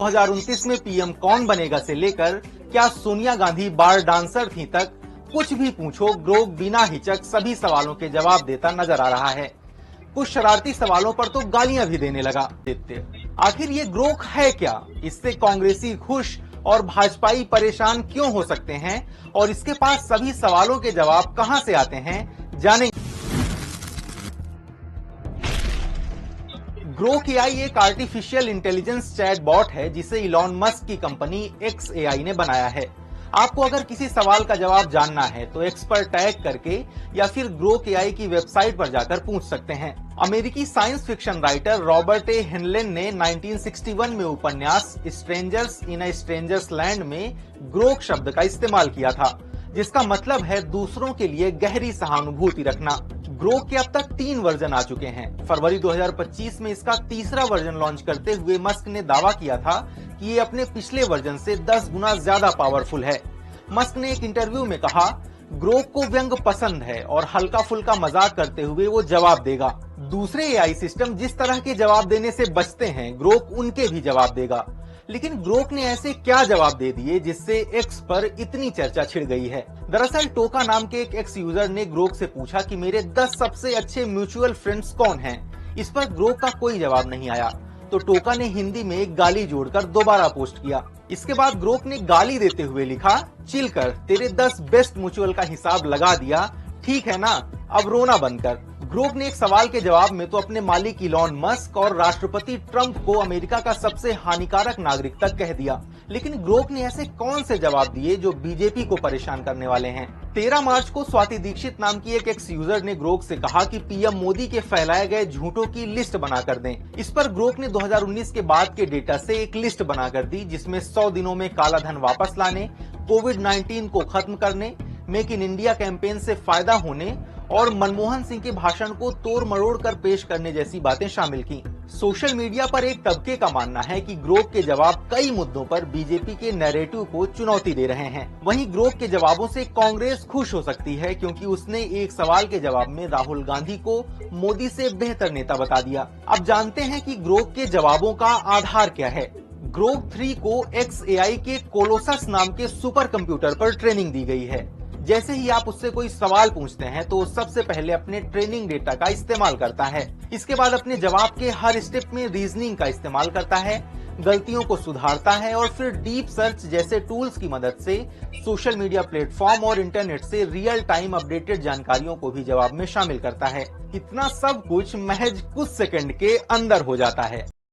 2029 में पीएम कौन बनेगा से लेकर क्या सोनिया गांधी बार डांसर थी तक कुछ भी पूछो, ग्रोक बिना हिचक सभी सवालों के जवाब देता नजर आ रहा है। कुछ शरारती सवालों पर तो गालियां भी देने लगा। आखिर ये ग्रोक है क्या? इससे कांग्रेसी खुश और भाजपाई परेशान क्यों हो सकते हैं और इसके पास सभी सवालों के जवाब कहां से आते हैं, जानेंगे। ग्रोक एआई एक आर्टिफिशियल इंटेलिजेंस चैटबॉट है जिसे इलॉन मस्क की कंपनी एक्स एआई ने बनाया है। आपको अगर किसी सवाल का जवाब जानना है तो एक्स पर टैग करके या फिर ग्रोक एआई की वेबसाइट पर जाकर पूछ सकते हैं। अमेरिकी science fiction writer Robert A Heinlein ने 1961 में उपन्यास strangers in a strangers land में ग्रोक शब्द का इस्तेमाल किया था, जिसका मतलब है दूसरों के लिए गहरी सहानुभूति रखना। ग्रोक के अब तक 3 वर्जन आ चुके हैं। फरवरी 2025 में इसका तीसरा वर्जन लॉन्च करते हुए मस्क ने दावा किया था कि ये अपने पिछले वर्जन से 10 गुना ज्यादा पावरफुल है। मस्क ने एक इंटरव्यू में कहा, ग्रोक को व्यंग पसंद है और हल्का फुल्का मजाक करते हुए वो जवाब देगा। दूसरे एआई सिस्टम जिस तरह के जवाब देने से बचते हैं, ग्रोक उनके भी जवाब देगा। लेकिन ग्रोक ने ऐसे क्या जवाब दे दिए जिससे एक्स पर इतनी चर्चा छिड़ गई है। दरअसल टोका नाम के एक एक्स यूजर ने ग्रोक से पूछा कि मेरे 10 सबसे अच्छे म्यूचुअल फ्रेंड्स कौन हैं। इस पर ग्रोक का कोई जवाब नहीं आया तो टोका ने हिंदी में एक गाली जोड़कर दोबारा पोस्ट किया। इसके बाद ग्रोक ने गाली देते हुए लिखा, चिल कर, तेरे 10 बेस्ट म्यूचुअल का हिसाब लगा दिया, ठीक है ना, अब रोना बंद कर। ग्रोक ने एक सवाल के जवाब में तो अपने मालिक इलॉन मस्क और राष्ट्रपति ट्रंप को अमेरिका का सबसे हानिकारक नागरिक तक कह दिया। लेकिन ग्रोक ने ऐसे कौन से जवाब दिए जो बीजेपी को परेशान करने वाले हैं। 13 मार्च को स्वाति दीक्षित नाम की एक एक्स यूजर ने ग्रोक से कहा कि पीएम मोदी के फैलाए गए झूठों की लिस्ट बनाकर दें। इस पर ग्रोक ने 2019 के बाद के डेटा से एक लिस्ट बनाकर दी जिसमें 100 दिनों में काला धन वापस लाने, कोविड-19 को खत्म करने, मेक इन इंडिया कैंपेन से फायदा होने और मनमोहन सिंह के भाषण को तोड़ मरोड़ कर पेश करने जैसी बातें शामिल की। सोशल मीडिया पर एक तबके का मानना है कि ग्रोक के जवाब कई मुद्दों पर बीजेपी के नैरेटिव को चुनौती दे रहे हैं। वहीं ग्रोक के जवाबों से कांग्रेस खुश हो सकती है क्योंकि उसने एक सवाल के जवाब में राहुल गांधी को मोदी से बेहतर नेता बता दिया। अब जानते हैं कि ग्रोक के जवाबों का आधार क्या है। ग्रोक 3 को एक्स एआई के कोलोसस नाम के सुपर कंप्यूटर पर ट्रेनिंग दी गई है। जैसे ही आप उससे कोई सवाल पूछते हैं तो सबसे पहले अपने ट्रेनिंग डेटा का इस्तेमाल करता है। इसके बाद अपने जवाब के हर स्टेप में रीजनिंग का इस्तेमाल करता है, गलतियों को सुधारता है और फिर डीप सर्च जैसे टूल्स की मदद से सोशल मीडिया प्लेटफॉर्म और इंटरनेट से रियल टाइम अपडेटेड जानकारियों को भी जवाब में शामिल करता है। इतना सब कुछ महज कुछ सेकंड के अंदर हो जाता है।